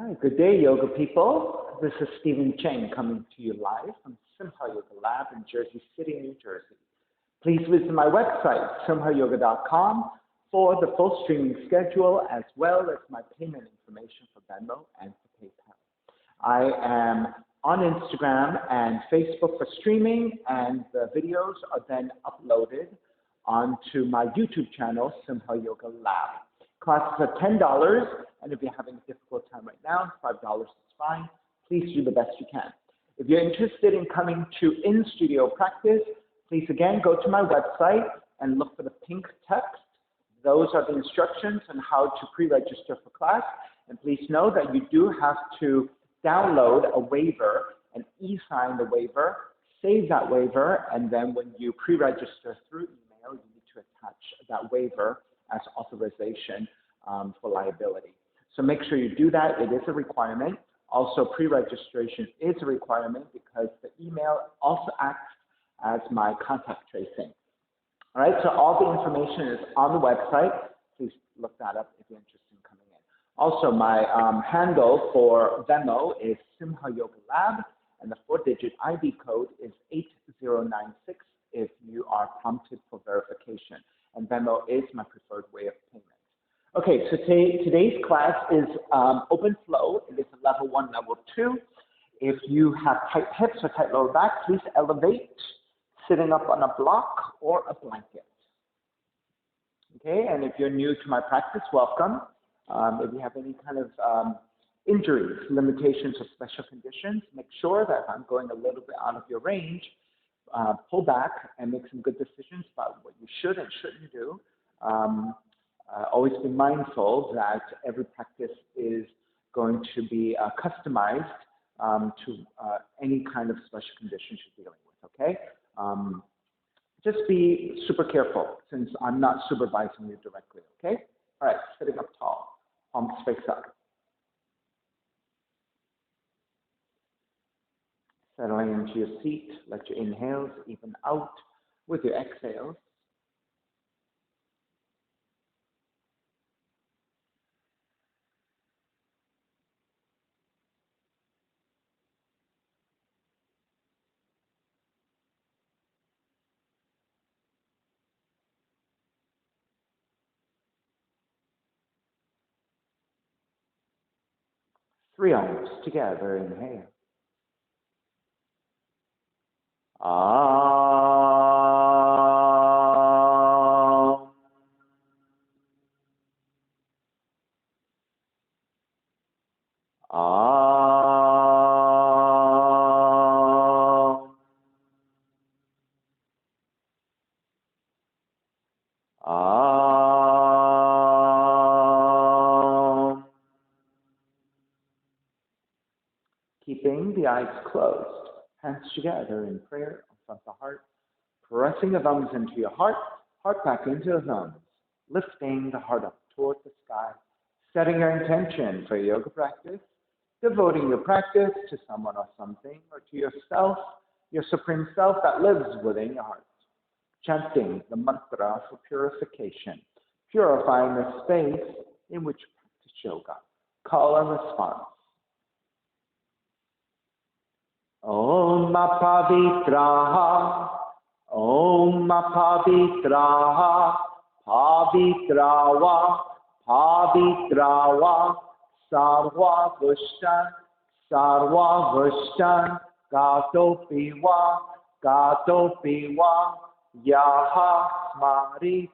Hi, good day, yoga people. This is Stephen Cheng coming to you live from Simha Yoga Lab in Jersey City, New Jersey. Please visit my website, simhayoga.com, for the full streaming schedule as well as my payment information for Venmo and for PayPal. I am on Instagram and Facebook for streaming, and the videos are then uploaded onto my YouTube channel, Simha Yoga Lab. Classes are $10, and if you're having a difficult time right now, $5 is fine. Please do the best you can. If you're interested in coming to in-studio practice, please again go to my website and look for the pink text. Those are the instructions on how to pre-register for class. And please know that you do have to download a waiver and e-sign the waiver, save that waiver, and then when you pre-register through email, you need to attach that waiver as authorization for liability. So make sure you do that. It is a requirement. Also, pre-registration is a requirement because the email also acts as my contact tracing. All right, so all the information is on the website. Please look that up if you're interested in coming in. Also, my handle for Venmo is Simha Yoga Lab, and the 4-digit ID code is 8096 if you are prompted for verification. And Venmo is my preferred way of payment. Okay, so today's class is open flow. It is a level 1, level 2. If you have tight hips or tight lower back, please elevate, sitting up on a block or a blanket. Okay, and if you're new to my practice, welcome. If you have any kind of injuries, limitations, or special conditions, make sure that if I'm going a little bit out of your range, pull back and make some good decisions about what you should and shouldn't do. Always be mindful that every practice is going to be customized to any kind of special conditions you're dealing with, okay? Just be super careful since I'm not supervising you directly, okay? All right, sitting up tall, palms face up. Settling into your seat, let your inhales even out with your exhales. Three arms together, inhale. Keeping the eyes closed, hands together in prayer in front of the heart, pressing the thumbs into your heart, heart back into the thumbs, lifting the heart up toward the sky, setting your intention for your yoga practice, devoting your practice to someone or something, or to yourself, your supreme self that lives within your heart. Chanting the mantra for purification, purifying the space in which you practice yoga. Call and response. Om Pavitraha, Om Pavitraha, Pavitrawa, Pavitrawa, Sarva Vushtan, Gato Piwa, Yaha Smarit,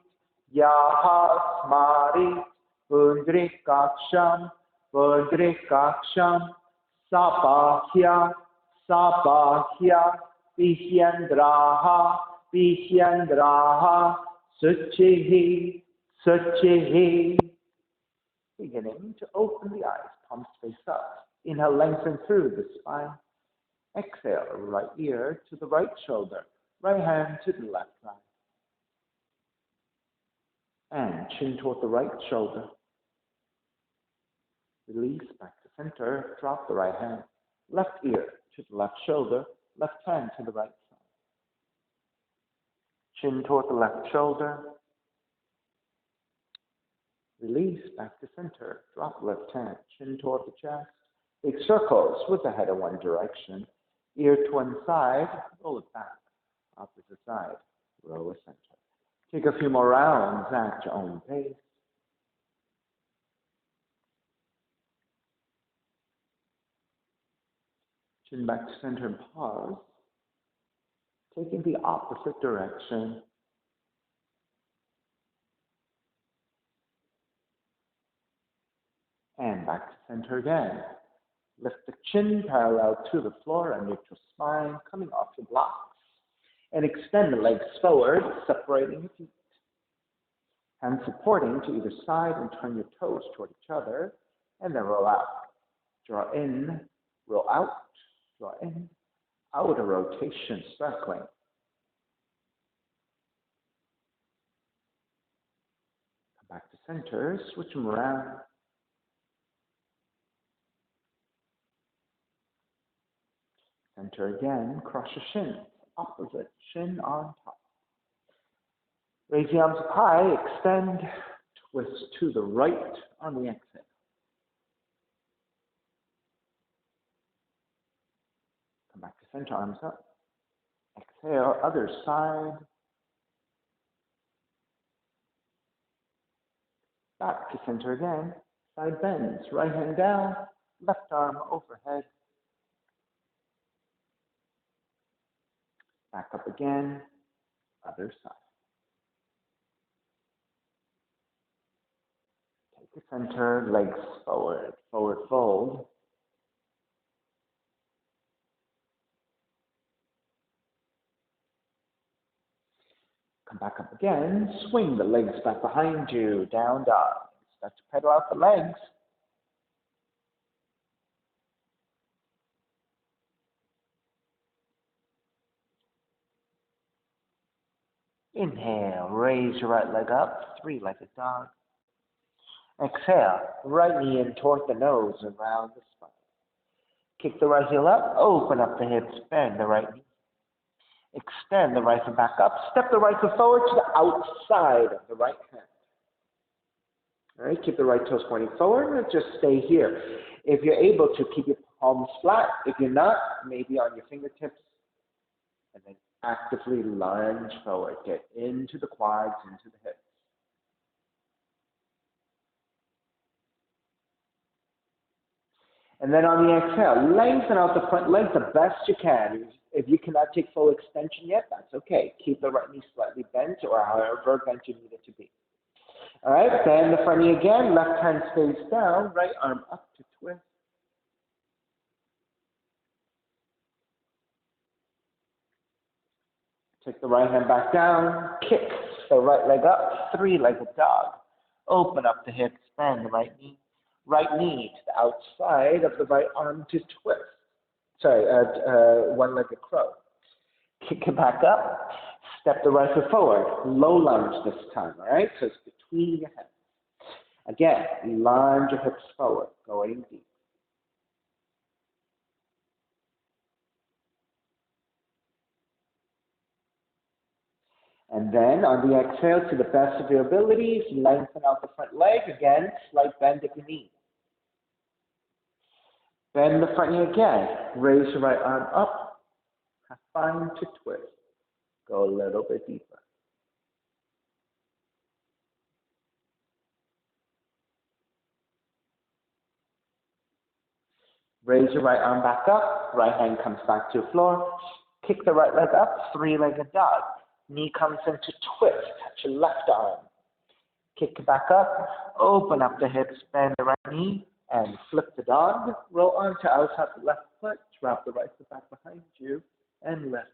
Pundrikaksham, Sapahya, Vishyandraha, Suchihi. Beginning to open the eyes, palms face up. Inhale, lengthen through the spine. Exhale, right ear to the right shoulder, right hand to the left thigh. And chin toward the right shoulder. Release back to center, drop the right hand. Left ear to the left shoulder, left hand to the right side. Chin toward the left shoulder. Release, back to center. Drop left hand, chin toward the chest. Big circles with the head in one direction. Ear to one side, roll it back. Opposite side, roll a center. Take a few more rounds at your own pace. Chin back to center and pause. Taking the opposite direction. And back to center again. Lift the chin parallel to the floor and neutral spine, coming off your blocks. And extend the legs forward, separating your feet. Hands supporting to either side and turn your toes toward each other. And then roll out. Draw in, roll out, draw in. Outer rotation, circling. Come back to center, switch them around. Center again, cross your shins, opposite, shin on top. Raise the arms up high, extend, twist to the right on the exhale. Come back to center, arms up. Exhale, other side. Back to center again, side bends, right hand down, left arm overhead. Back up again, other side. Take the center, legs forward, forward fold. Come back up again, swing the legs back behind you, down dog. Start to pedal out the legs. Inhale, raise your right leg up, three-legged dog. Exhale, right knee in toward the nose, around the spine. Kick the right heel up, open up the hips, bend the right knee. Extend the right foot back up, step the right foot forward to the outside of the right hand. All right, keep the right toes pointing forward and just stay here. If you're able to, keep your palms flat. If you're not, maybe on your fingertips. And then actively lunge forward. Get into the quads, into the hips. And then on the exhale, lengthen out the front leg the best you can. If you cannot take full extension yet, that's okay. Keep the right knee slightly bent or however bent you need it to be. All right, bend the front knee again. Left hand stays down. Right arm up to twist. Take the right hand back down. Kick the right leg up. Three-legged dog. Open up the hips. Bend the right knee. Right knee to the outside of the right arm to twist. Sorry, one-legged crow. Kick it back up. Step the right foot forward. Low lunge this time, all right? So it's between your hands. Again, lunge your hips forward, going deep. And then on the exhale, to the best of your abilities, lengthen out the front leg. Again, slight bend if you need. Bend the front knee again. Raise your right arm up. Find to twist. Go a little bit deeper. Raise your right arm back up. Right hand comes back to the floor. Kick the right leg up. Three-legged dog. Knee comes into twist. Touch your left arm. Kick it back up. Open up the hips. Bend the right knee. And flip the dog. Roll onto outside the left foot. Drop the right foot back behind you. And lift.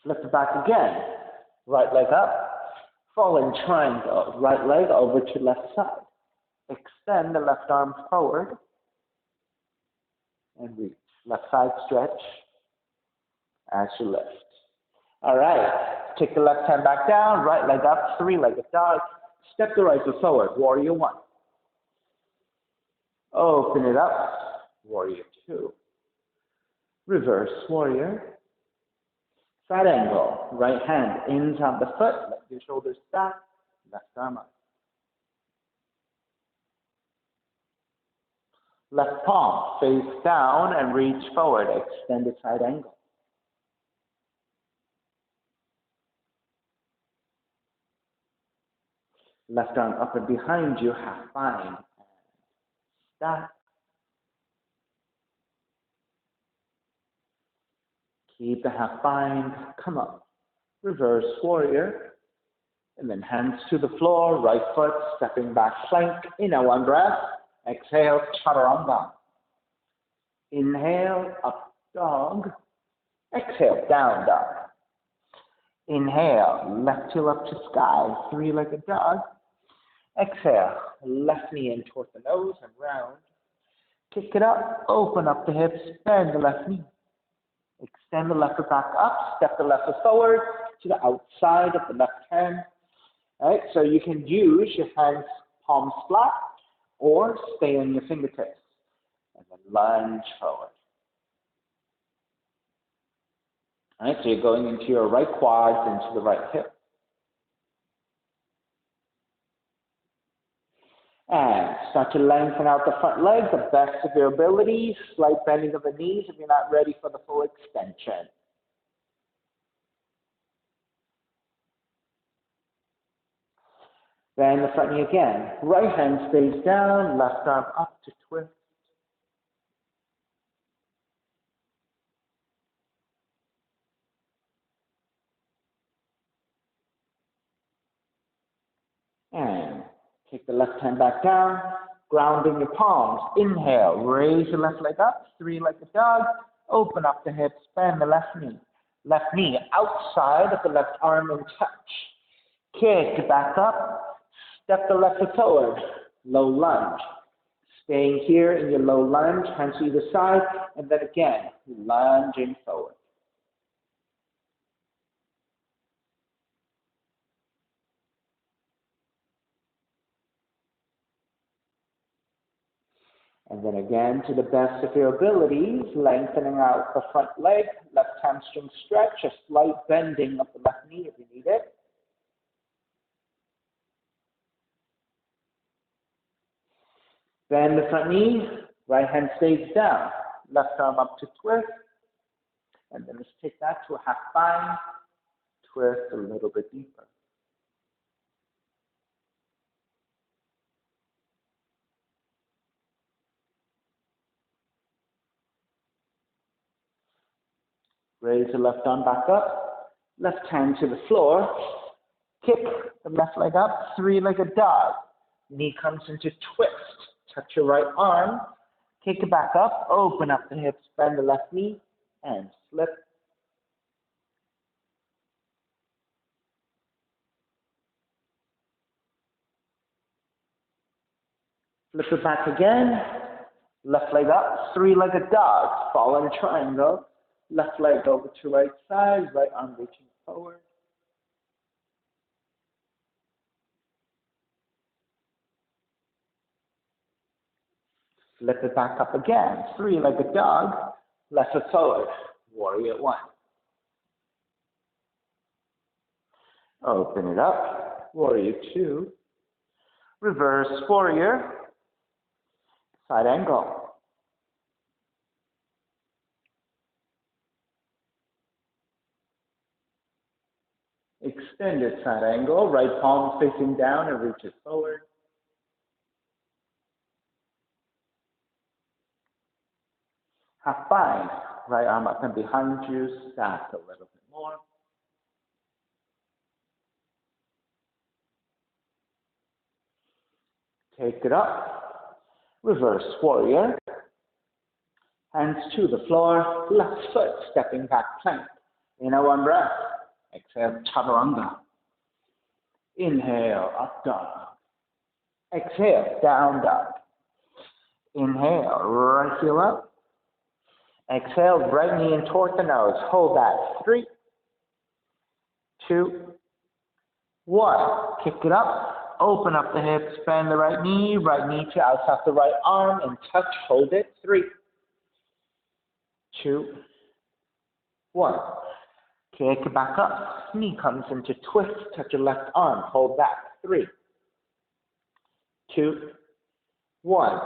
Flip it back again. Right leg up. Falling triangle. Right leg over to left side. Extend the left arm forward. And reach. Left side stretch as you lift. All right. Take the left hand back down. Right leg up. Three-legged dog. Step the right foot forward. Warrior one. Open it up. Warrior two. Reverse warrior. Side angle, right hand in on the foot, let your shoulders back, left arm up. Left palm face down and reach forward, extended side angle. Left arm up and behind you, half bind. Stop. Keep the half bind, come up. Reverse warrior. And then hands to the floor, right foot, stepping back plank. Inhale, one breath. Exhale, chaturanga. Inhale, up dog. Exhale, down dog. Inhale, left heel up to sky, three-legged dog. Exhale, left knee in towards the nose and round. Kick it up, open up the hips, bend the left knee. Extend the left foot back up, step the left foot forward to the outside of the left hand. All right, so you can use your hands palms flat or stay on your fingertips. And then lunge forward. All right, so you're going into your right quads, into the right hip. And start to lengthen out the front leg, the best of your ability. Slight bending of the knees if you're not ready for the full extension. Then the front knee again. Right hand stays down, left arm up to twist. And take the left hand back down, grounding your palms. Inhale, raise your left leg up, three-legged dog. Open up the hips, bend the left knee. Left knee outside of the left arm and touch. Kick back up, step the left foot forward, low lunge. Staying here in your low lunge, hands to either side, and then again, lunging forward. And then again, to the best of your abilities, lengthening out the front leg, left hamstring stretch, a slight bending of the left knee if you need it. Bend the front knee, right hand stays down, left arm up to twist, and then let's take that to a half bind, twist a little bit deeper. Raise the left arm back up, left hand to the floor, kick the left leg up, three-legged dog. Knee comes into twist, touch your right arm, kick it back up, open up the hips, bend the left knee, and slip. Flip it back again, left leg up, three-legged dog, fall in triangle, left leg over to right side, right arm reaching forward. Flip it back up again, three-legged dog, left foot forward, warrior one. Open it up, warrior two, reverse warrior, side angle. Extended side angle, right palm facing down and reaches forward. Half bind, right arm up and behind you, stack a little bit more. Take it up, reverse warrior. Hands to the floor, left foot stepping back plank. Inhale, one breath. Exhale, chaturanga. Inhale, up dog. Exhale, down dog. Inhale, right heel up. Exhale, right knee in toward the nose. Hold that. 3, 2, 1. Kick it up. Open up the hips. Bend the right knee to outside the right arm and touch. Hold it. 3, 2, 1. Kick it back up. Knee comes into twist. Touch your left arm. Hold back. 3, 2, 1.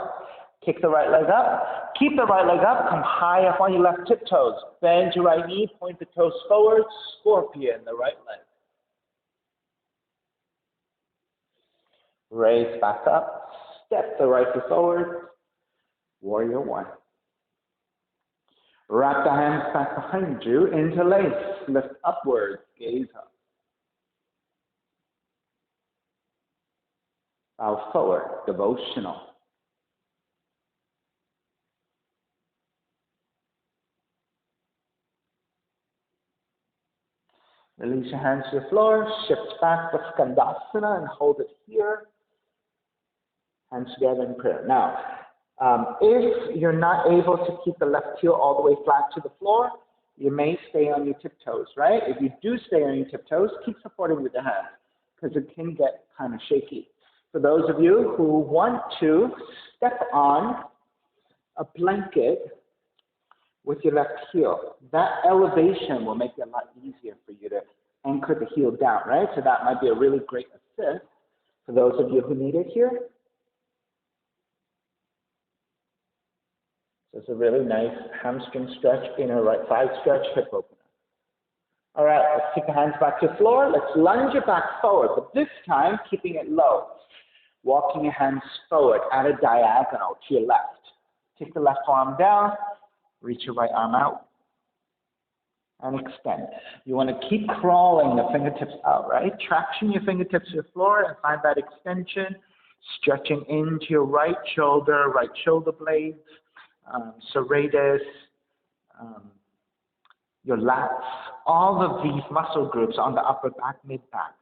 Kick the right leg up. Keep the right leg up. Come high up on your left tiptoes. Bend your right knee. Point the toes forward. Scorpion, the right leg. Raise back up. Step the right foot forward. Warrior 1. Wrap the hands back behind you. Interlace. Lift upwards. Gaze up. Bow forward. Devotional. Release your hands to the floor. Shift back to Skandasana and hold it here. Hands together in prayer. Now, if you're not able to keep the left heel all the way flat to the floor, you may stay on your tiptoes, right? If you do stay on your tiptoes, keep supporting with the hands because it can get kind of shaky. For those of you who want to step on a blanket with your left heel, that elevation will make it a lot easier for you to anchor the heel down, right? So that might be a really great assist for those of you who need it here. So it's a really nice hamstring stretch, inner right thigh stretch, hip opener. All right, let's take the hands back to the floor. Let's lunge it back forward, but this time keeping it low. Walking your hands forward at a diagonal to your left. Take the left arm down, reach your right arm out, and extend. You want to keep crawling the fingertips out, right? Traction your fingertips to the floor and find that extension, stretching into your right shoulder blades, serratus, your lats, all of these muscle groups on the upper back, mid-back,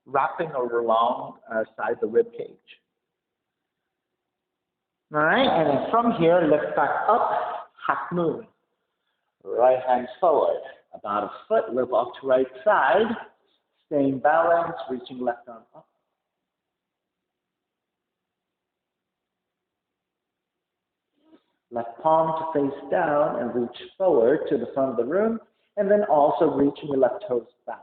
wrapping along side the rib cage. All right, and then from here, lift back up, half moon. Right hand forward, about a foot, lift off to right side, staying balanced, reaching left arm up. Left palm to face down and reach forward to the front of the room, and then also reaching your left toes back.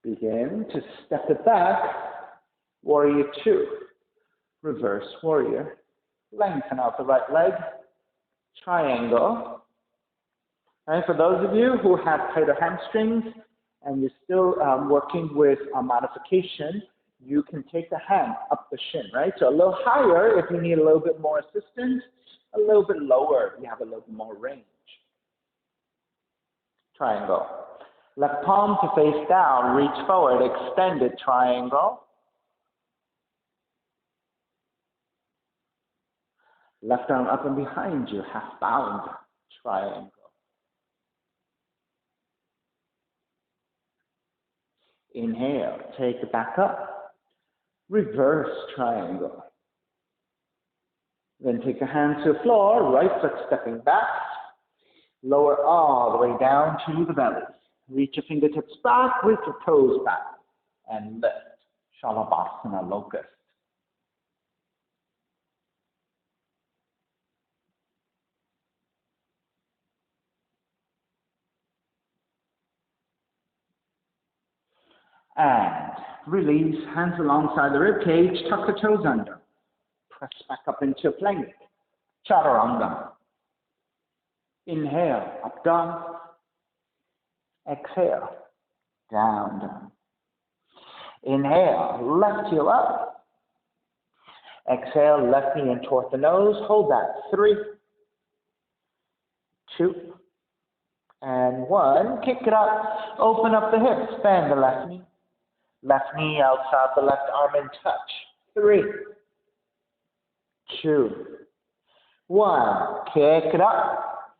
Begin to step it back, warrior 2, reverse warrior. Lengthen out the right leg, triangle. And for those of you who have tighter hamstrings and you're still working with a modification, you can take the hand up the shin, right? So a little higher if you need a little bit more assistance, a little bit lower if you have a little bit more range. Triangle. Left palm to face down, reach forward, extended triangle. Left arm up and behind you, half bound, triangle. Inhale, take it back up, reverse triangle. Then take the hands to the floor, right foot stepping back, lower all the way down to the belly. Reach your fingertips back, reach your toes back, and lift. Shalabhasana, locust. And release, hands alongside the rib cage, tuck the toes under. Press back up into plank. Chaturanga. Inhale, up, down. Exhale, down, down. Inhale, left heel up. Exhale, left knee in toward the nose. Hold that. 3, 2, and 1. Kick it up. Open up the hips. Bend the left knee. Left knee outside the left arm and touch. 3, 2, 1. Kick it up.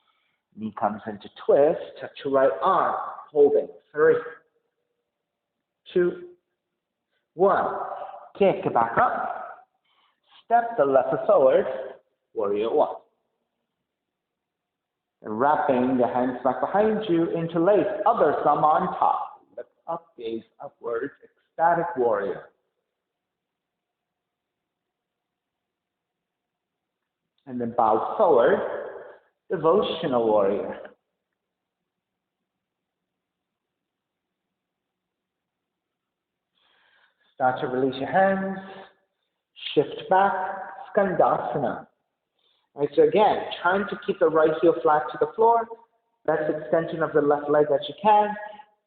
Knee comes into twist. Touch your right arm. Holding. 3, 2, 1. Kick it back up. Step the left foot forward. Warrior 1. And wrapping the hands back behind you, interlace. Other thumb on top. Lift up, gaze upwards. Ecstatic warrior. And then bow forward, devotional warrior. Start to release your hands, shift back, Skandasana. All right, so again, trying to keep the right heel flat to the floor, best extension of the left leg that you can.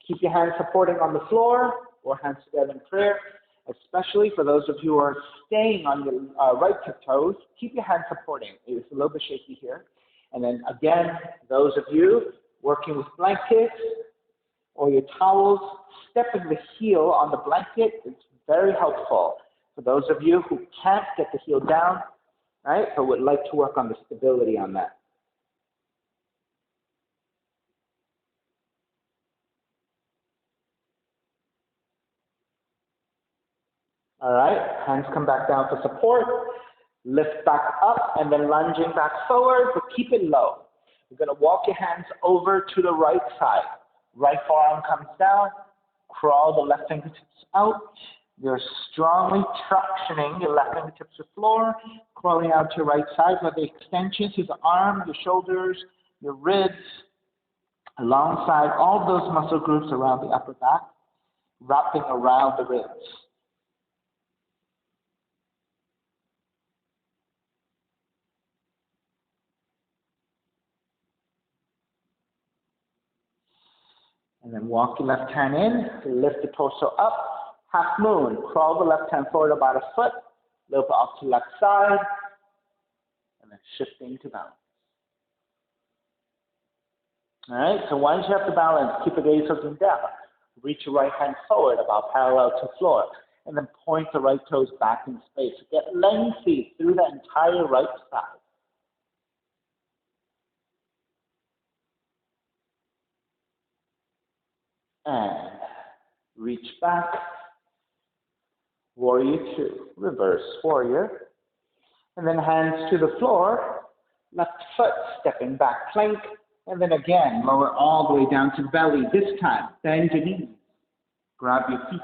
Keep your hands supporting on the floor or hands together in prayer, especially for those of you who are staying on your right tiptoes. Keep your hands supporting. It's a little bit shaky here. And then again, those of you working with blankets or your towels, stepping the heel on the blanket is very helpful. For those of you who can't get the heel down, right, but would like to work on the stability on that. All right, hands come back down for support. Lift back up and then lunging back forward, but keep it low. You're going to walk your hands over to the right side. Right forearm comes down. Crawl the left fingertips out. You're strongly tractioning your left fingertips to the floor, crawling out to your right side with the extensions to the arm, your shoulders, your ribs, alongside all those muscle groups around the upper back, wrapping around the ribs. And then walk your left hand in, lift the torso up, half moon. Crawl the left hand forward about a foot, a little bit off to the left side, and then shifting to balance. All right, so once you have the balance, keep the gaze looking down. Reach your right hand forward about parallel to the floor, and then point the right toes back in space. Get lengthy through the entire right side. And reach back. Warrior two, reverse warrior. And then hands to the floor, left foot stepping back plank. And then again, lower all the way down to belly. This time, bend your knees. Grab your feet.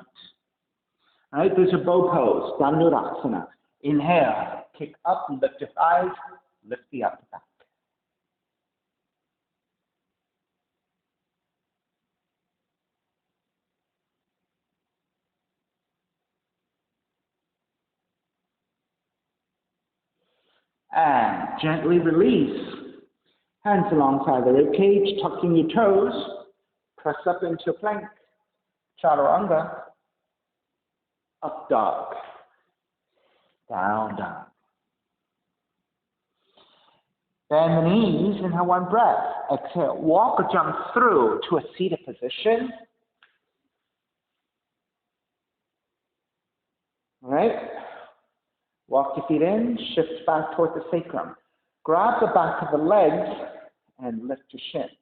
All right, there's a bow pose, Dhanurasana. Inhale, kick up, lift your thighs, lift the upper back. And gently release. Hands alongside the rib cage, tucking your toes. Press up into plank. Chaturanga. Up dog. Down dog. Bend the knees, inhale one breath. Exhale, walk or jump through to a seated position. All right. Walk your feet in, shift back toward the sacrum. Grab the back of the legs and lift your shins.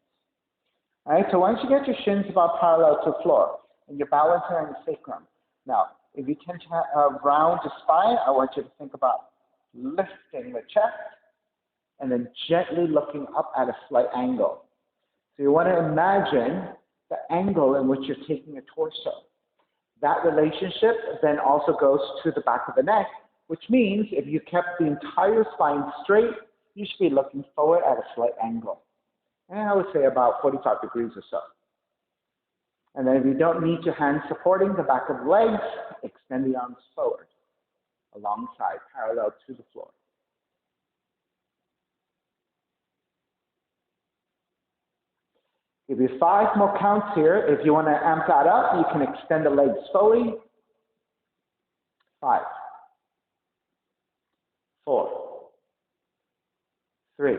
All right, so once you get your shins about parallel to the floor and you're balancing on the sacrum. Now, if you tend to have round the spine, I want you to think about lifting the chest and then gently looking up at a slight angle. So you want to imagine the angle in which you're taking a torso. That relationship then also goes to the back of the neck, which means if you kept the entire spine straight, you should be looking forward at a slight angle. And I would say about 45 degrees or so. And then if you don't need your hands supporting the back of the legs, extend the arms forward, alongside, parallel to the floor. Give you 5 more counts here. If you want to amp that up, you can extend the legs fully. 5, 4, 3,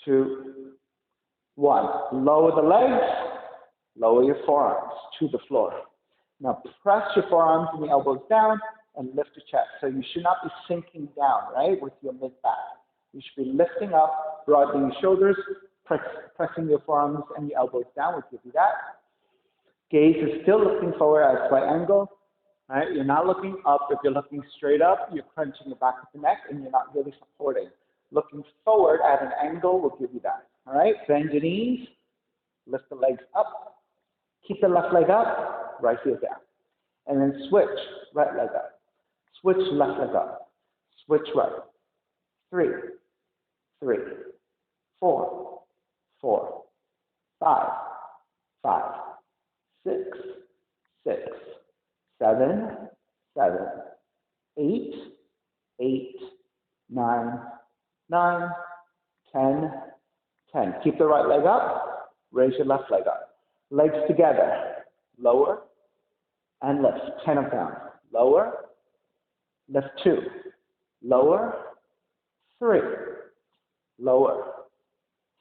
2, 1. Lower the legs, lower your forearms to the floor. Now press your forearms and the elbows down and lift your chest. So you should not be sinking down, right, with your mid-back. You should be lifting up, broadening your shoulders, pressing your forearms and your elbows down, which will do that. Gaze is still looking forward at a slight angle. Right? You're not looking up. If you're looking straight up, you're crunching the back of the neck and you're not really supporting. Looking forward at an angle will give you that. All right, bend your knees, lift the legs up, keep the left leg up, right heel down. And then switch, right leg up. Switch left leg up. Switch right. 3, 3, 4, 4, 5, 5, 6, 6, 7, 7, 8, 8, 9, 9, 10, 10. Keep the right leg up, raise your left leg up. Legs together, lower and lift, 10 of them. Lower, lift 2, lower, 3, lower,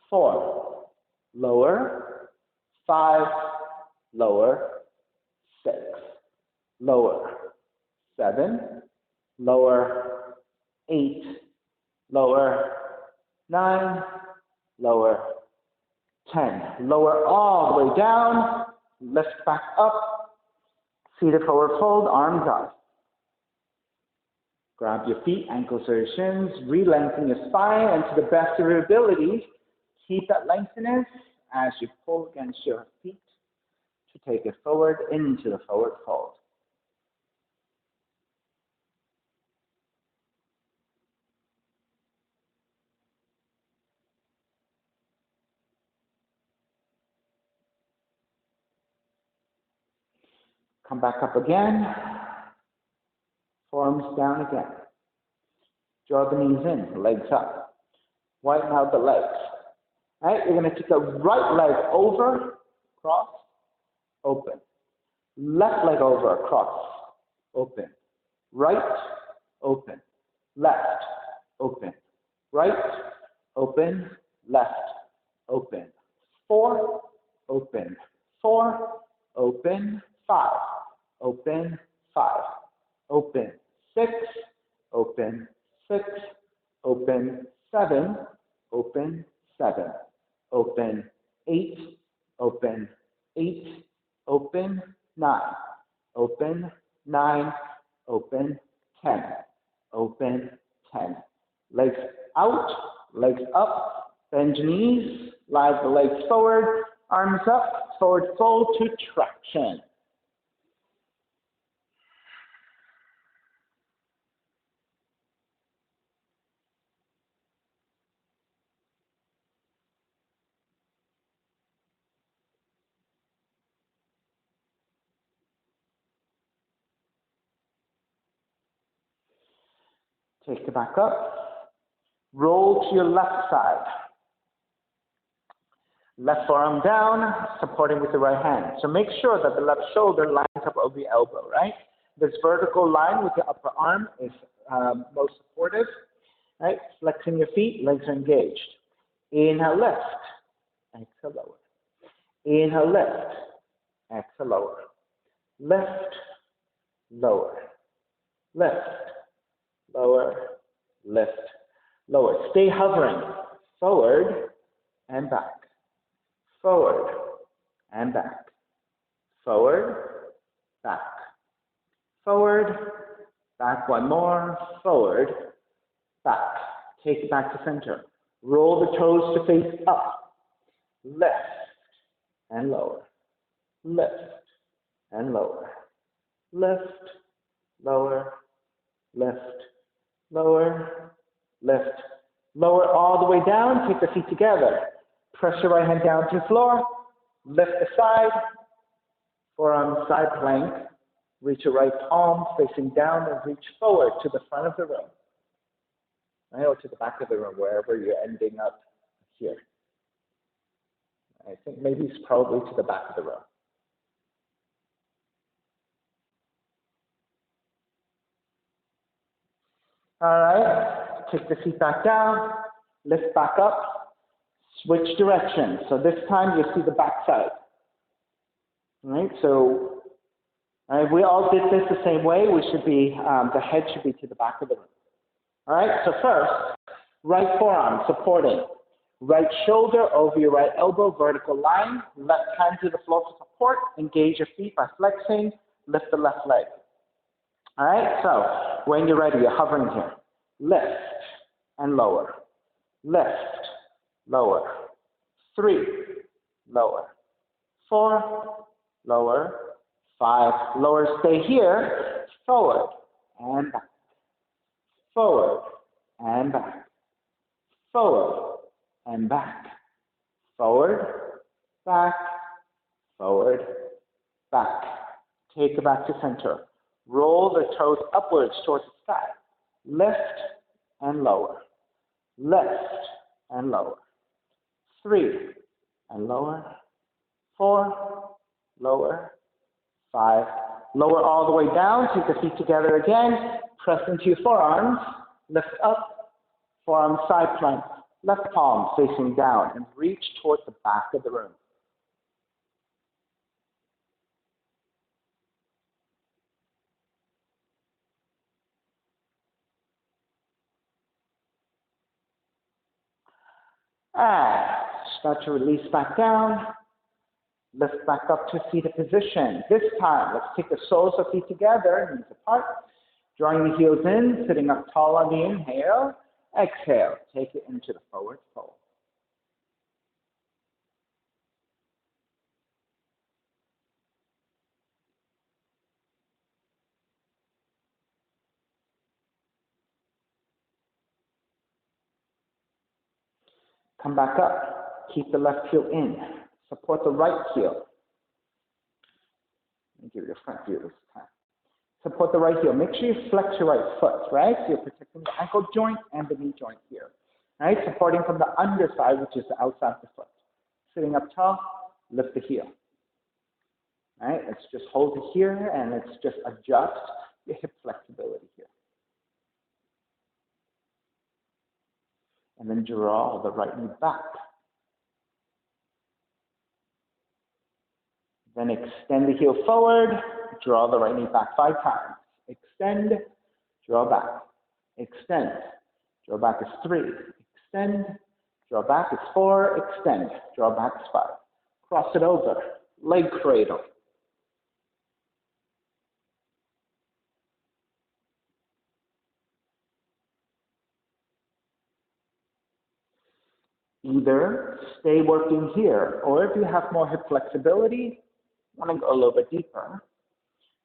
4, lower, 5, lower, 6, lower, 7, lower, 8, lower, 9, lower, 10. Lower all the way down, lift back up, seated forward fold, arms up. Grab your feet, ankles or your shins, re-lengthen your spine, and to the best of your abilities, keep that lengthiness as you pull against your feet to take it forward into the forward fold. Come back up again, forearms down again. Draw the knees in, legs up. Widen out the legs. All right, you're going to take the right leg over, cross, open. Left leg over, across, open. Right, open. Left, open. Right, open. Left, open. 4, open. 4, open. 5, open. 5, open. 6, open. 6, open. 7, open. 7, open. 8, open. 8, open. 9, open. 9, open. 10, open. 10. Legs out, legs up, bend your knees, slide the legs forward, arms up, forward fold to traction. Take it back up. Roll to your left side. Left forearm down, supporting with the right hand. So make sure that the left shoulder lines up over the elbow, right? This vertical line with the upper arm is most supportive, right? Flexing your feet, legs are engaged. Inhale, lift. Exhale, lower. Inhale, lift. Exhale, lower. Lift, lower. Lift, lower, lift, lower. Stay hovering. Forward and back. Forward and back. Forward, back. Forward, back one more. Forward, back. Take it back to center. Roll the toes to face up. Lift and lower. Lift and lower. Lift, lower, lift, lower, lift, lower all the way down. Take the feet together. Press your right hand down to the floor. Lift the side. Forearm side plank. Reach your right palm facing down and reach forward to the front of the room. Right, or to the back of the room, wherever you're ending up here. I think maybe it's probably to the back of the room. All right, take the feet back down, lift back up, switch directions. So this time you see the back side. All right, so we all did this the same way. We should be, the head should be to the back of the room. All right, so first, right forearm supporting. Right shoulder over your right elbow, vertical line. Left hand to the floor for support. Engage your feet by flexing. Lift the left leg. All right, so when you're ready, you're hovering here. Lift and lower. Lift, lower. 3, lower. 4, lower. 5, lower. Stay here. Forward and back. Forward and back. forward, and back. Forward, back, forward, back. Take it back to center. Roll the toes upwards towards the sky. Lift and lower. Lift and lower. 3 and lower. 4, lower. 5, lower all the way down. Take the feet together again. Press into your forearms. Lift up. Forearm side plank. Left palm facing down and reach towards the back of the room. And start to release back down. Lift back up to seated position. This time, let's take the soles of feet together, knees apart. Drawing the heels in, sitting up tall on the inhale. Exhale, take it into the forward fold. Come back up. Keep the left heel in. Support the right heel. Let me give you a front view this time. Support the right heel. Make sure you flex your right foot, right? So you're protecting the ankle joint and the knee joint here, right? Supporting from the underside, which is the outside of the foot. Sitting up tall, lift the heel, right? Let's just hold it here and let's just adjust your hip flexibility here. And then draw the right knee back. Then extend the heel forward, draw the right knee back 5 times. Extend, draw back. Extend, draw back is 3. Extend, draw back is 4. Extend, draw back is 5. Cross it over, leg cradle. Either stay working here, or if you have more hip flexibility, want to go a little bit deeper,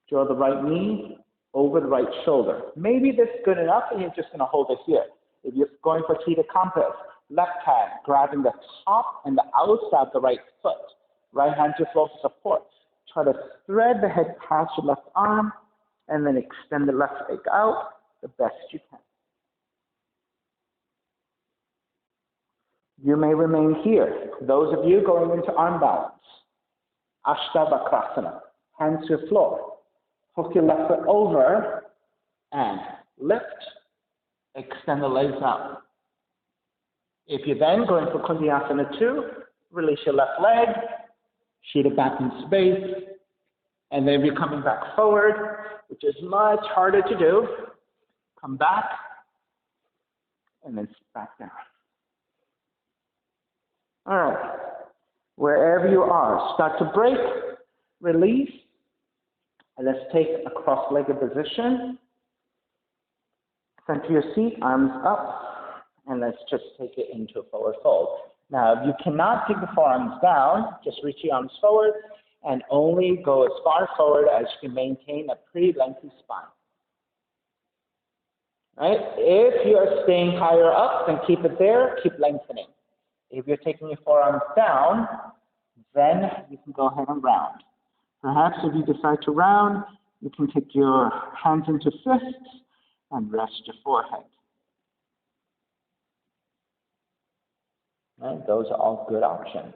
draw the right knee over the right shoulder. Maybe this is good enough and you're just going to hold it here. If you're going for seated compass, left hand grabbing the top and the outside of the right foot. Right hand just for support. Try to thread the head past your left arm and then extend the left leg out the best you can. You may remain here. Those of you going into arm balance, Ashtavakrasana, hands to the floor. Hook your left foot over and lift, extend the legs out. If you're then going for Kundiasana 2, release your left leg, shoot it back in space, and then you're coming back forward, which is much harder to do. Come back, and then back down. All right, wherever you are, start to break, release, and let's take a cross-legged position. Center your seat, arms up, and let's just take it into a forward fold. Now, if you cannot take the forearms down, just reach your arms forward and only go as far forward as you can maintain a pretty lengthy spine. Right? If you are staying higher up, then keep it there, keep lengthening. If you're taking your forearms down, then you can go ahead and round. Perhaps if you decide to round, you can take your hands into fists and rest your forehead. Right? Those are all good options.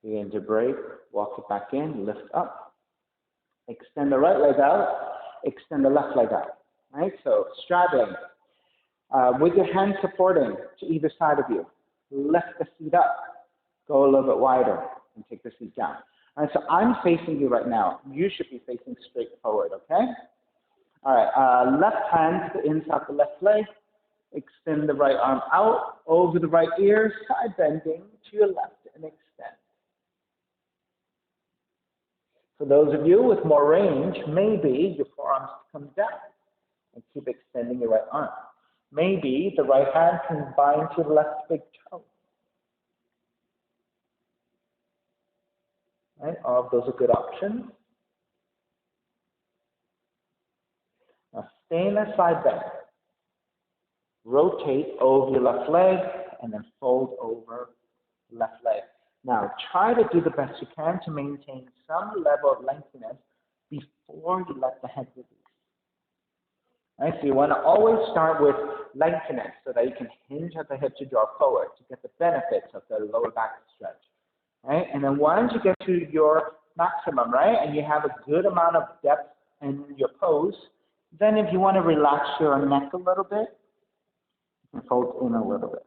Begin to break, walk it back in, lift up. Extend the right leg out, extend the left leg out. Right? So straddling, with your hands supporting to either side of you. Lift the feet up, go a little bit wider, and take the feet down. All right, so I'm facing you right now. You should be facing straight forward, okay? All right, left hand to the inside of the left leg. Extend the right arm out over the right ear, side bending to your left and extend. For those of you with more range, maybe your forearms come down and keep extending your right arm. Maybe the right hand can bind to the left big toe. Right? All of those are good options. Now stay in that side bend. Rotate over your left leg and then fold over left leg. Now try to do the best you can to maintain some level of lengthiness before you let the head release. Right? So you want to always start with lengthiness so that you can hinge at the hip to draw forward to get the benefits of the lower back stretch. Right? And then once you get to your maximum, right, and you have a good amount of depth in your pose, then if you want to relax your neck a little bit, you can fold in a little bit.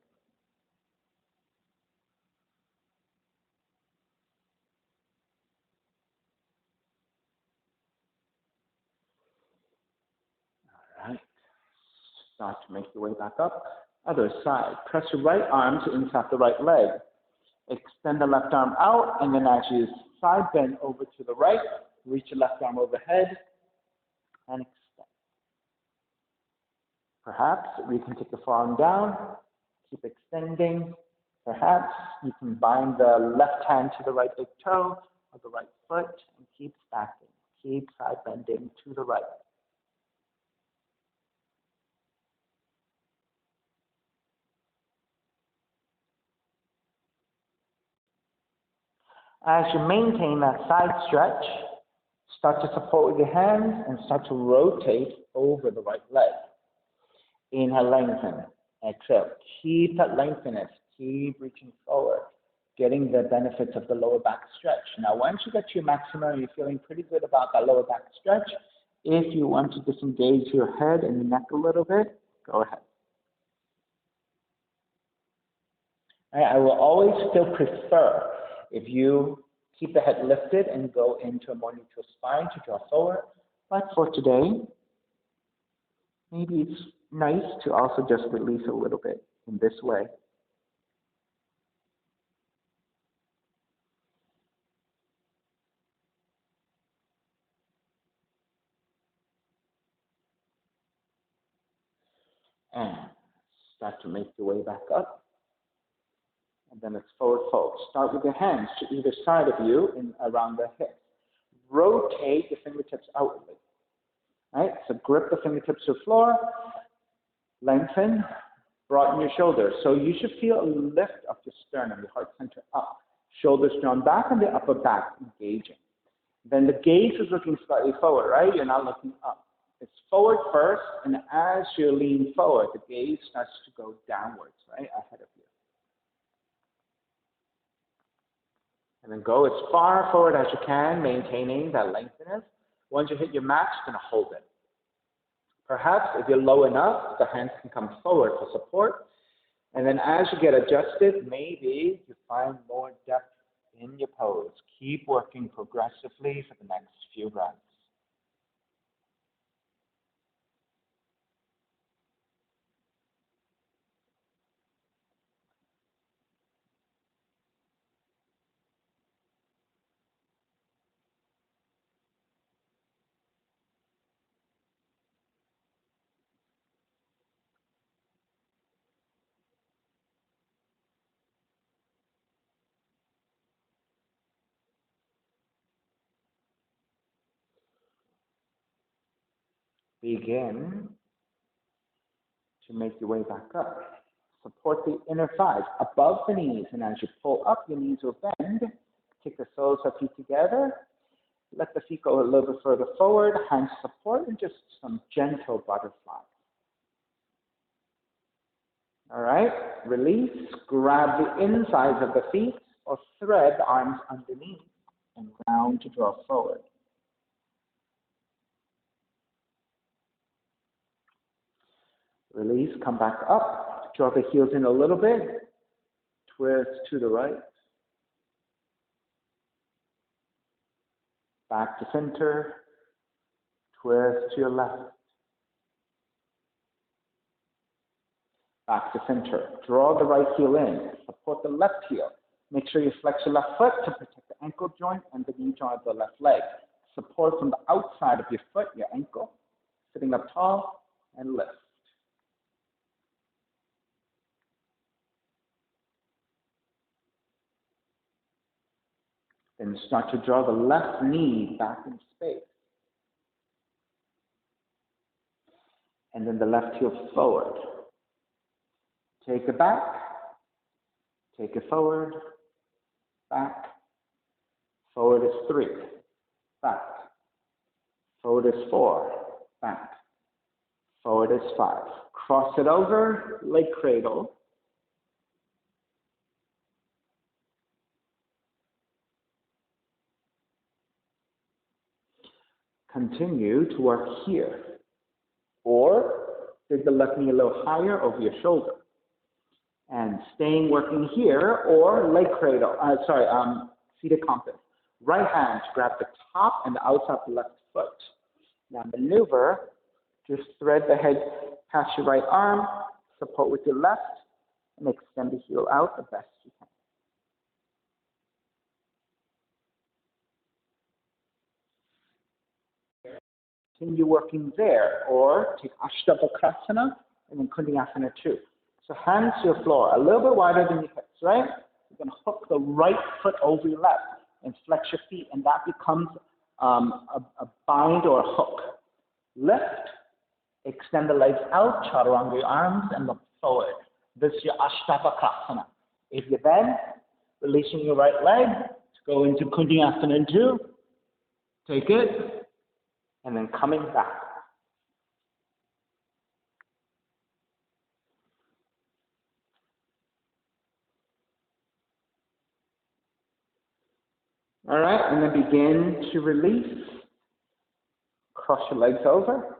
All right. Start to make your way back up. Other side. Press your right arm to inside the right leg. Extend the left arm out, and then as you side bend over to the right, reach your left arm overhead and extend. Perhaps you can take the forearm down, keep extending. Perhaps you can bind the left hand to the right big toe or the right foot and keep stacking. Keep side bending to the right. As you maintain that side stretch, start to support with your hands and start to rotate over the right leg. Inhale, lengthen. Exhale. Keep that lengthiness. Keep reaching forward, getting the benefits of the lower back stretch. Now, once you get to your maximum, you're feeling pretty good about that lower back stretch. If you want to disengage your head and your neck a little bit, go ahead. I will always still prefer if you keep the head lifted and go into a more neutral spine to draw forward. But for today, maybe it's nice to also just release a little bit in this way. And start to make your way back up. And then it's forward fold. Start with your hands to either side of you and around the hips. Rotate the fingertips outwardly. Right? So grip the fingertips to the floor. Lengthen. Broaden your shoulders. So you should feel a lift of your sternum, your heart center up. Shoulders drawn back and the upper back engaging. Then the gaze is looking slightly forward, right? You're not looking up. It's forward first, and as you lean forward, the gaze starts to go downwards, right, ahead of you. And then go as far forward as you can, maintaining that lengthiness. Once you hit your max, you're going to hold it. Perhaps if you're low enough, the hands can come forward for support. And then as you get adjusted, maybe you find more depth in your pose. Keep working progressively for the next few breaths. Begin to make your way back up. Support the inner thighs above the knees, and as you pull up, your knees will bend. Take the soles of feet together. Let the feet go a little bit further forward, hands support, and just some gentle butterflies. All right, release. Grab the insides of the feet or thread the arms underneath and ground to draw forward. Release, come back up, draw the heels in a little bit, twist to the right, back to center, twist to your left, back to center. Draw the right heel in, support the left heel. Make sure you flex your left foot to protect the ankle joint and the knee joint of the left leg. Support from the outside of your foot, your ankle, sitting up tall, and lift. Then start to draw the left knee back in space. And then the left heel forward. Take it back. Take it forward. Back. Forward is 3. Back. Forward is 4. Back. Forward is 5. Cross it over, leg cradle. Continue to work here. Or take the left knee a little higher over your shoulder. And staying working here, or leg cradle, seated compass. Right hand to grab the top and the outside of the left foot. Now maneuver, just thread the head past your right arm, support with your left, and extend the heel out the best you can. Continue working there, or take Ashtavakasana and then Kundiyasana too. So hands to the floor, a little bit wider than your hips, right? You're going to hook the right foot over your left and flex your feet, and that becomes a bind or a hook. Lift, extend the legs out, chaturanga your arms, and look forward. This is your Ashtavakasana. If you then, releasing your right leg to go into Kundiyasana 2, take it, and then coming back. All right, and then begin to release. Cross your legs over.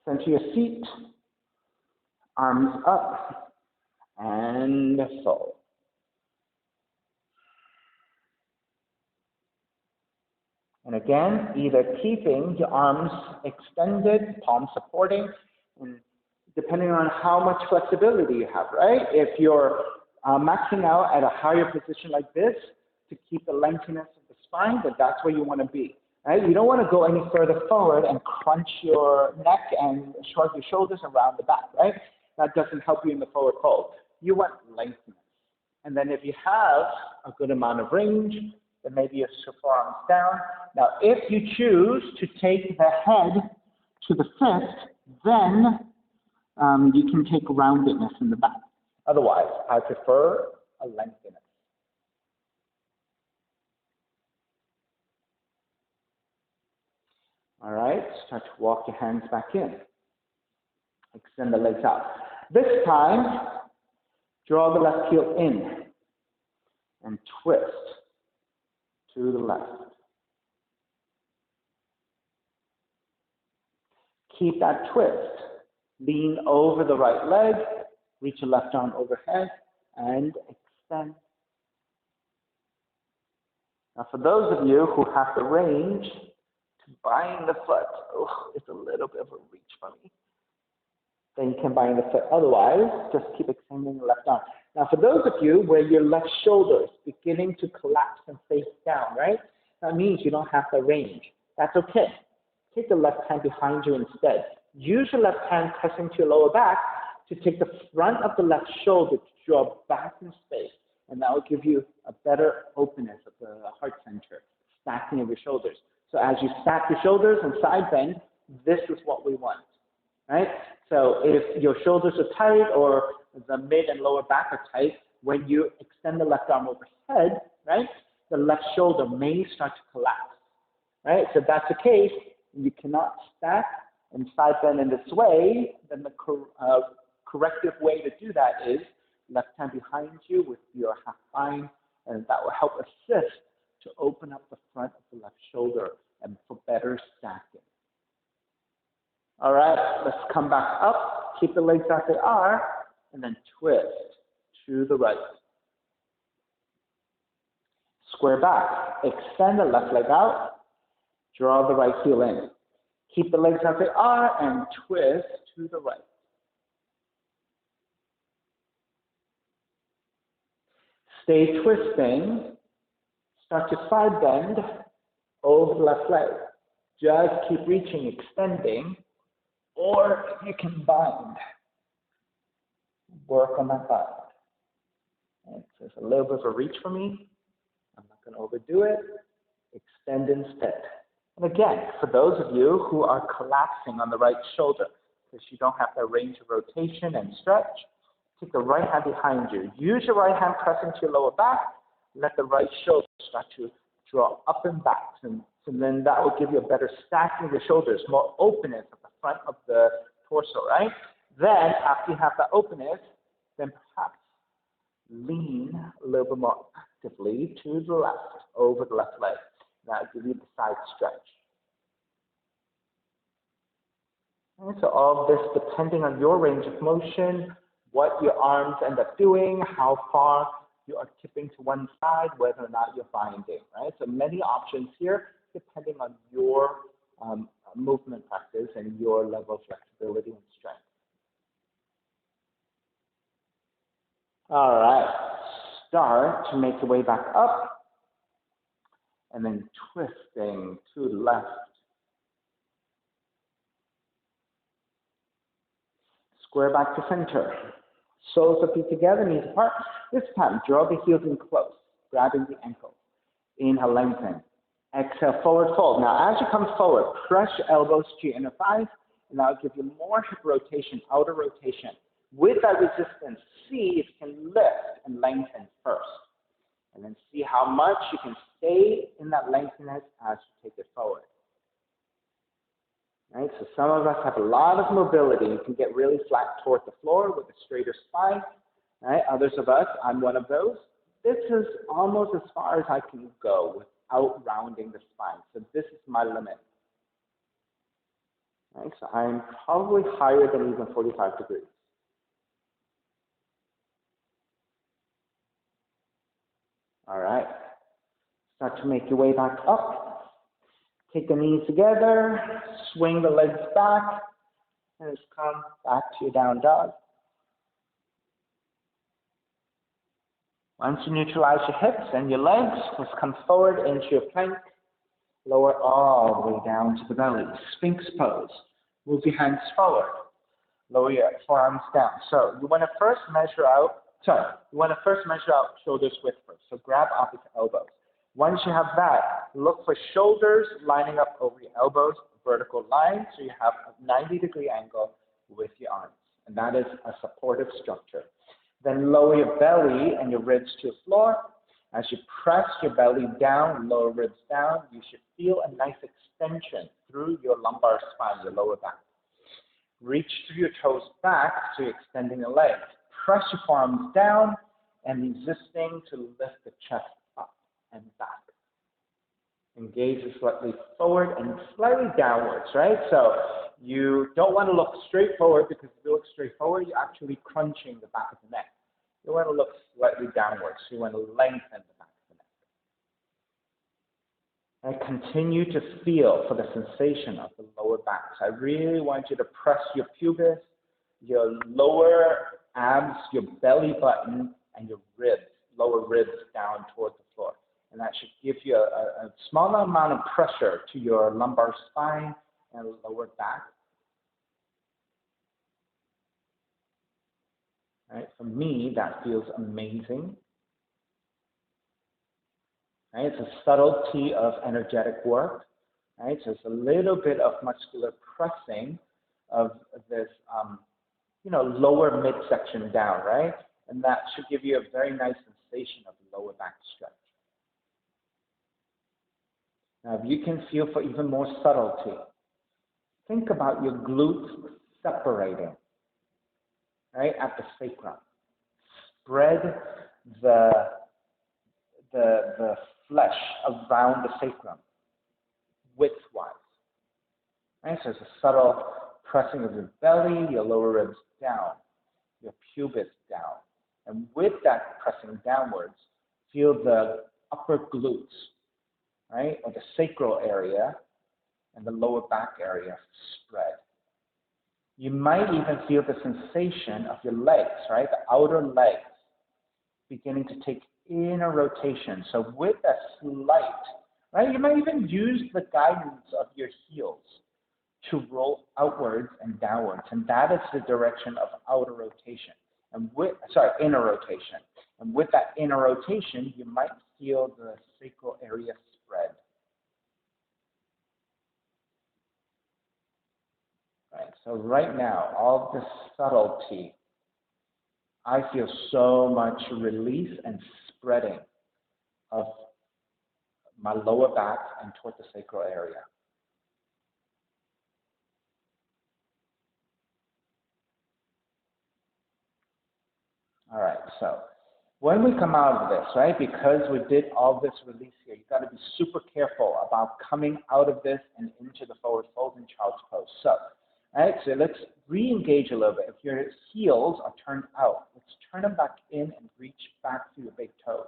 Center your seat. Arms up. And fold. And again, either keeping your arms extended, palms supporting, and depending on how much flexibility you have, right? If you're maxing out at a higher position like this, to keep the lengthiness of the spine, then that's where you want to be, right? You don't want to go any further forward and crunch your neck and shrug your shoulders around the back, right? That doesn't help you in the forward fold. You want lengthiness. And then if you have a good amount of range, then maybe you shift forearms down. Now, if you choose to take the head to the fist, then you can take roundedness in the back. Otherwise, I prefer a lengthiness. All right, start to walk your hands back in. Extend the legs out. This time, draw the left heel in and twist to the left. Keep that twist. Lean over the right leg, reach your left arm overhead, and extend. Now, for those of you who have the range, bind the foot. Oh, it's a little bit of a reach for me. Then you can bind the foot. Otherwise, just keep extending the left arm. Now, for those of you where your left shoulder is beginning to collapse and face down, right? That means you don't have the range. That's okay. Take the left hand behind you instead. Use your left hand pressing to your lower back to take the front of the left shoulder to draw back in space. And that will give you a better openness of the heart center, stacking of your shoulders. So as you stack your shoulders and side bend, this is what we want, right? So if your shoulders are tight or the mid and lower back are tight, when you extend the left arm overhead, right, the left shoulder may start to collapse, right? So if that's the case, you cannot stack and side bend in this way, then the corrective way to do that is left hand behind you with your half bind, and that will help assist to open up the front of the left shoulder and for better stacking. All right, let's come back up. Keep the legs as they are, and then twist to the right. Square back. Extend the left leg out. Draw the right heel in. Keep the legs as they are and twist to the right. Stay twisting. Start to side bend over the left leg. Just keep reaching, extending, or you can bind. Work on that bind. Right, so it's a little bit of a reach for me. I'm not going to overdo it. Extend instead. And again, for those of you who are collapsing on the right shoulder, because you don't have that range of rotation and stretch, take the right hand behind you. Use your right hand pressing to your lower back. Let the right shoulder start to draw up and back. And then that will give you a better stacking of your shoulders, more openness at the front of the torso, right? Then, after you have that openness, then perhaps lean a little bit more actively to the left, over the left leg. That will give you the side stretch. And so all of this depending on your range of motion, what your arms end up doing, how far you are tipping to one side, whether or not you're binding, right? So many options here depending on your movement practice and your level of flexibility and strength. All right, start to make your way back up and then twisting to the left. Square back to center. Soles of feet together, knees apart. This time, draw the heels in close, grabbing the ankles. Inhale, lengthen. Exhale, forward fold. Now, as you come forward, press your elbows to your inner thighs, and that'll give you more hip rotation, outer rotation. With that resistance, see if you can lift and lengthen first. And then see how much you can stay in that lengthiness as you take it forward. Right, so some of us have a lot of mobility. You can get really flat toward the floor with a straighter spine. Right? Others of us, I'm one of those. This is almost as far as I can go without rounding the spine. So this is my limit. Right, so I'm probably higher than even 45 degrees. All right. Start to make your way back up. Take the knees together, swing the legs back, and just come back to your down dog. Once you neutralize your hips and your legs, let's come forward into your plank. Lower all the way down to the belly. Sphinx pose. Move your hands forward. Lower your forearms down. So you want to first measure out shoulders width first. So grab opposite elbows. Once you have that, look for shoulders lining up over your elbows, vertical line, so you have a 90-degree angle with your arms. And that is a supportive structure. Then lower your belly and your ribs to the floor. As you press your belly down, lower ribs down, you should feel a nice extension through your lumbar spine, your lower back. Reach through your toes back, so you're extending the legs. Press your forearms down and resisting to lift the chest up and back. Engage slightly forward and slightly downwards, right? So you don't want to look straight forward, because if you look straight forward, you're actually crunching the back of the neck. You want to look slightly downwards. So you want to lengthen the back of the neck. And continue to feel for the sensation of the lower back. So I really want you to press your pubis, your lower abs, your belly button, and your ribs, lower ribs down toward the floor. And that should give you a small amount of pressure to your lumbar spine and lower back. Right? For me, that feels amazing. Right? It's a subtlety of energetic work. Right? So it's a little bit of muscular pressing of this, lower midsection down, right? And that should give you a very nice sensation of the lower back stretch. Now, if you can feel for even more subtlety, think about your glutes separating, right, at the sacrum. Spread the flesh around the sacrum, widthwise. Right? So it's a subtle pressing of your belly, your lower ribs down, your pubis down. And with that pressing downwards, feel the upper glutes, right, or the sacral area and the lower back area spread. You might even feel the sensation of your legs, right, the outer legs beginning to take inner rotation. So with that slight, right, you might even use the guidance of your heels to roll outwards and downwards, and that is the direction of outer rotation. And inner rotation. And with that inner rotation, you might feel the sacral area spread. Right, so right now, all this subtlety, I feel so much release and spreading of my lower back and toward the sacral area. All right, so when we come out of this, right, because we did all this release here, you've got to be super careful about coming out of this and into the forward fold in child's pose. So, all right, so let's re-engage a little bit. If your heels are turned out, let's turn them back in and reach back through your big toes.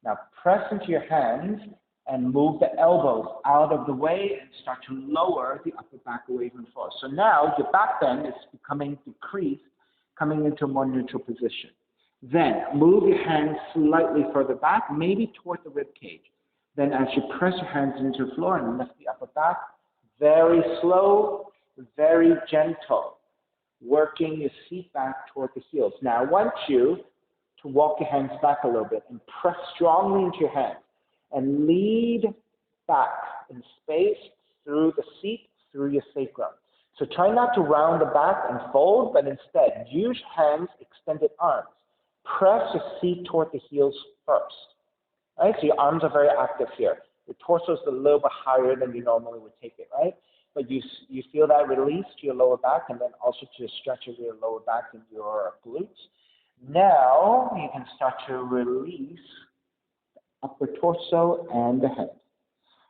Now press into your hands and move the elbows out of the way and start to lower the upper back away even further. So now your back bend is becoming decreased, coming into a more neutral position. Then move your hands slightly further back, maybe toward the rib cage. Then as you press your hands into the floor and lift the upper back, very slow, very gentle, working your seat back toward the heels. Now I want you to walk your hands back a little bit and press strongly into your hands and lead back in space through the seat, through your sacrum. So try not to round the back and fold, but instead use hands, extended arms. Press your seat toward the heels first. Right? So your arms are very active here. Your torso is a little bit higher than you normally would take it, right? But you feel that release to your lower back and then also to the stretch of your lower back and your glutes. Now you can start to release upper torso and the head.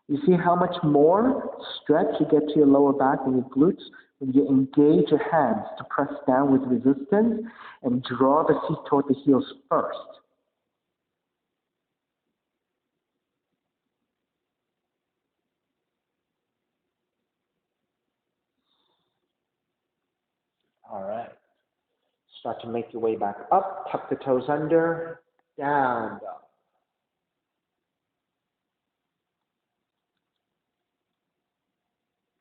You see how much more stretch you get to your lower back and your glutes when you engage your hands to press down with resistance and draw the seat toward the heels first. All right. Start to make your way back up, tuck the toes under, down dog.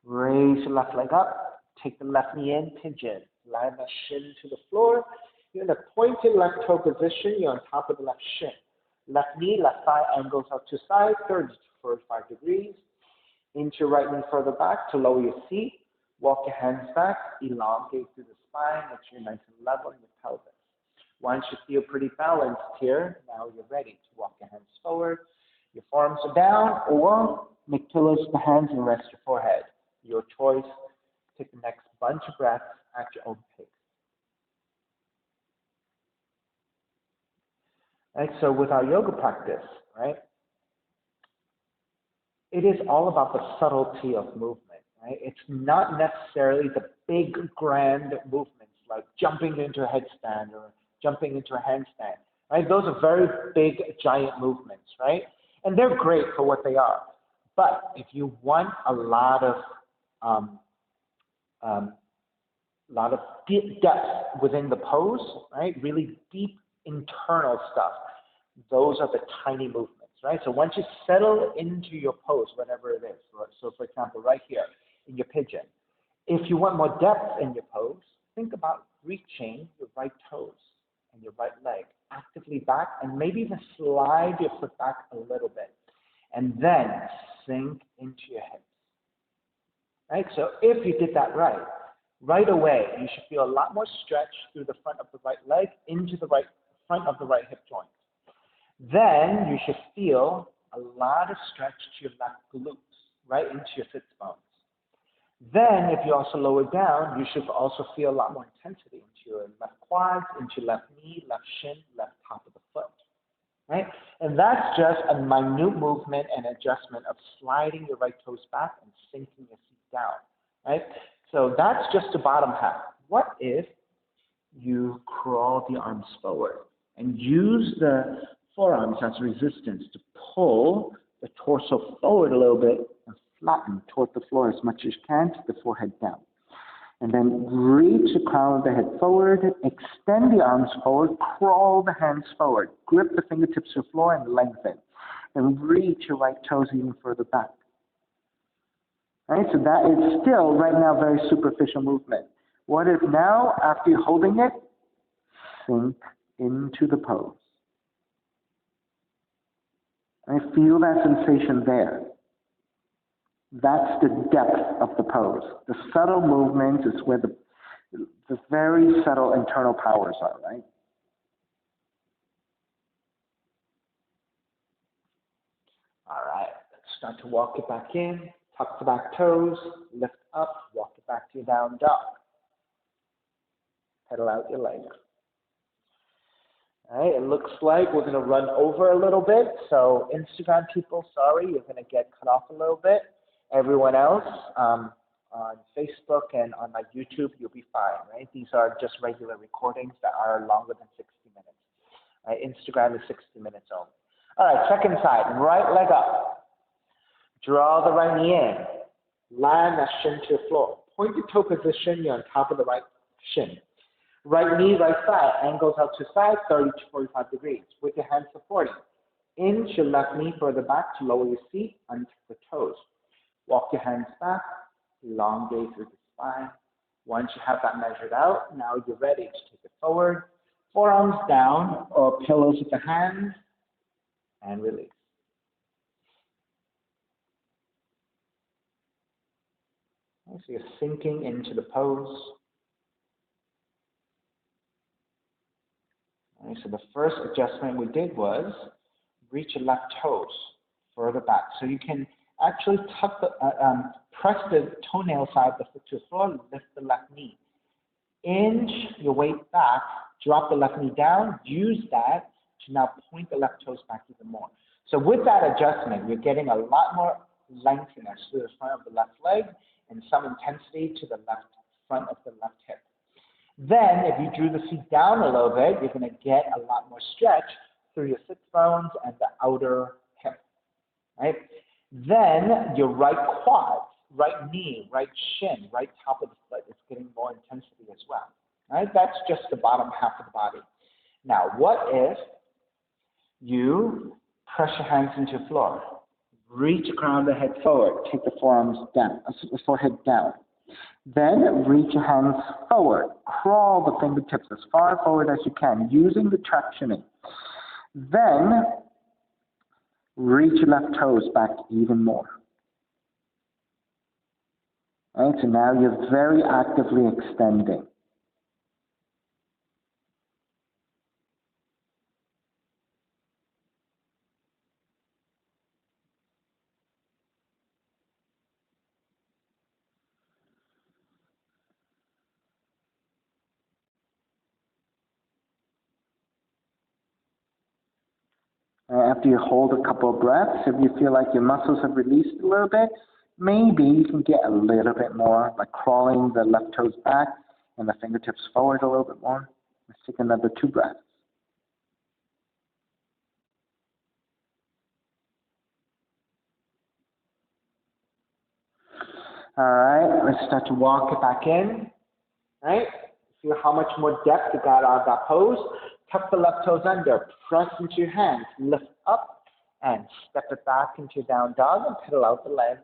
Raise your left leg up, take the left knee in, pigeon. Line the shin to the floor. You're in a pointed left toe position. You're on top of the left shin. Left knee, left thigh angles out to side, 30 to 45 degrees. Inch your right knee further back to lower your seat. Walk your hands back, elongate through the spine, make sure you're nice and level in your pelvis. Once you feel pretty balanced here, now you're ready to walk your hands forward. Your forearms are down, or make pillows for the hands and rest your forehead. Your choice. Take the next bunch of breaths at your own pace. Right, so with our yoga practice, right, it is all about the subtlety of movement, right? It's not necessarily the big, grand movements like jumping into a headstand or jumping into a handstand, right? Those are very big, giant movements, right? And they're great for what they are. But if you want a lot of deep depth within the pose, right? Really deep internal stuff. Those are the tiny movements, right? So once you settle into your pose, whatever it is, so for example, right here in your pigeon, if you want more depth in your pose, think about reaching your right toes and your right leg actively back and maybe even slide your foot back a little bit and then sink into your hips, right? So if you did that right away, you should feel a lot more stretch through the front of the right leg into the front of the right hip joint. Then you should feel a lot of stretch to your left glutes, right into your sits bones. Then if you also lower down, you should also feel a lot more intensity into your left quads, into your left knee, left shin, left top of the foot, right? And that's just a minute movement and adjustment of sliding your right toes back and sinking your feet down, right? So that's just the bottom half. What if you crawl the arms forward and use the forearms as resistance to pull the torso forward a little bit and flatten toward the floor as much as you can, to the forehead down. And then reach the crown of the head forward, extend the arms forward, crawl the hands forward, grip the fingertips to the floor and lengthen. And reach your right toes even further back. Right, so that is still right now very superficial movement. What if now, after you're holding it, sink into the pose. I feel that sensation there. That's the depth of the pose. The subtle movements is where the very subtle internal powers are, right? All right, let's start to walk it back in. Tuck the back toes, lift up, walk it back to your down dog. Pedal out your legs. All right, it looks like we're going to run over a little bit. So Instagram people, sorry, you're going to get cut off a little bit. Everyone else on Facebook and on my YouTube, you'll be fine, right? These are just regular recordings that are longer than 60 minutes. Right? Instagram is 60 minutes only. All right, second side, right leg up. Draw the right knee in. Land that shin to the floor. Point your toe position, you're on top of the right shin. Right knee, right side, angles out to side, 30 to 45 degrees, with your hands supporting. Inch your left knee further back to lower your seat, untuck the toes. Walk your hands back, elongate through the spine. Once you have that measured out, now you're ready to take it forward. Forearms down or pillows with the hands, and release. Okay, so you're sinking into the pose. Okay, so the first adjustment we did was reach your left toes further back. So you can actually tuck the, press the toenail side of the foot to the floor, lift the left knee. Inch your weight back, drop the left knee down, use that to now point the left toes back even more. So with that adjustment, you're getting a lot more lengthiness to the front of the left leg and some intensity to the left front of the left hip. Then, if you drew the feet down a little bit, you're going to get a lot more stretch through your sit bones and the outer hip, right? Then, your right quad, right knee, right shin, right top of the foot is getting more intensity as well, right? That's just the bottom half of the body. Now, what if you press your hands into the floor, reach the crown of the head forward, take the forearms down, the forehead down. Then reach your hands forward. Crawl the fingertips as far forward as you can, using the tractioning. Then reach your left toes back even more. All right, so now you're very actively extending. After you hold a couple of breaths, if you feel like your muscles have released a little bit, maybe you can get a little bit more, like crawling the left toes back and the fingertips forward a little bit more. Let's take another 2 breaths. All right, let's start to walk it back in. All right, feel how much more depth you got out of that pose. Tuck the left toes under, press into your hands, lift up, and step it back into your down dog and pedal out the legs.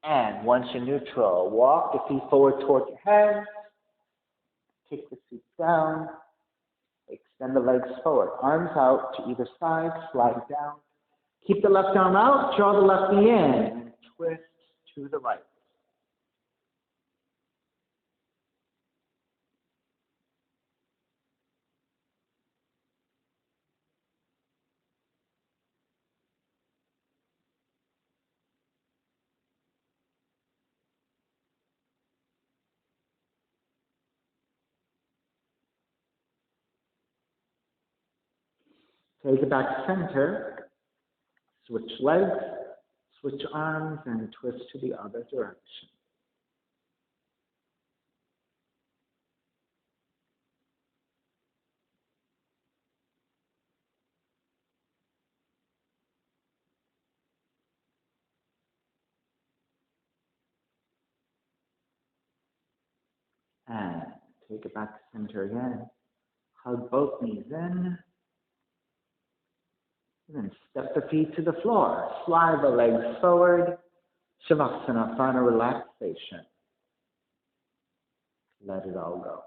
And once you're neutral, walk the feet forward towards your hands, kick the feet down, extend the legs forward, arms out to either side, slide down. Keep the left arm out, draw the left knee in, and twist to the right. Take it back center, switch legs, switch arms, and twist to the other direction. And take it back to center again. Hug both knees in. And then step the feet to the floor. Slide the legs forward. Shavasana, final relaxation. Let it all go.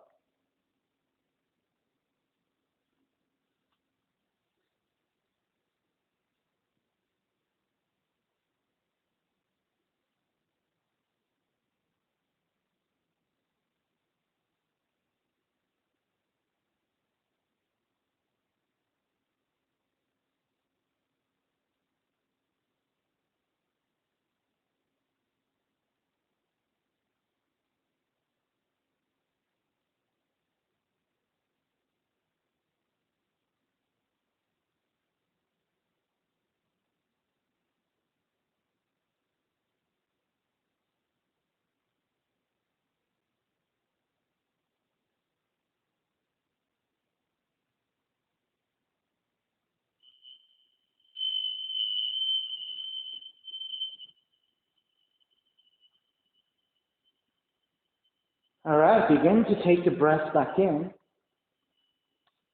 All right, begin to take the breath back in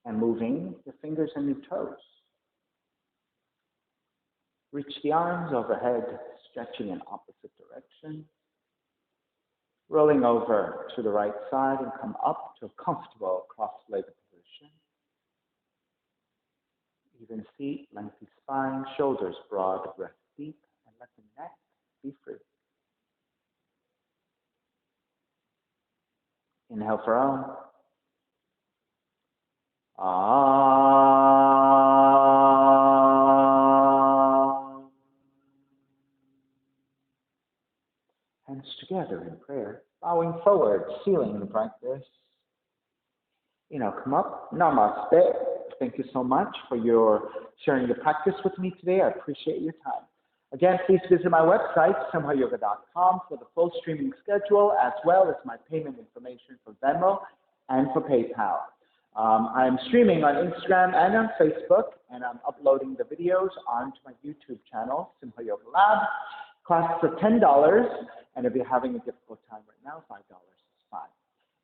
and moving your fingers and your toes. Reach the arms overhead, stretching in opposite direction. Rolling over to the right side and come up to a comfortable cross-legged position. Even feet, lengthy spine, shoulders broad, breath deep, and let the neck be free. Inhale for Om. Hands together in prayer, bowing forward, sealing the practice. Come up. Namaste. Thank you so much for your sharing your practice with me today. I appreciate your time. Again, please visit my website, simhayoga.com, for the full streaming schedule, as well as my payment information for Venmo and for PayPal. I'm streaming on Instagram and on Facebook, and I'm uploading the videos onto my YouTube channel, Simha Yoga Lab. Costs are $10, and if you're having a difficult time right now, $5 is fine.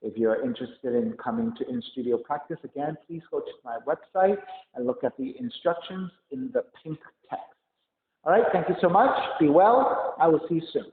If you're interested in coming to in-studio practice, again, please go to my website and look at the instructions in the pink text. All right, thank you so much. Be well. I will see you soon.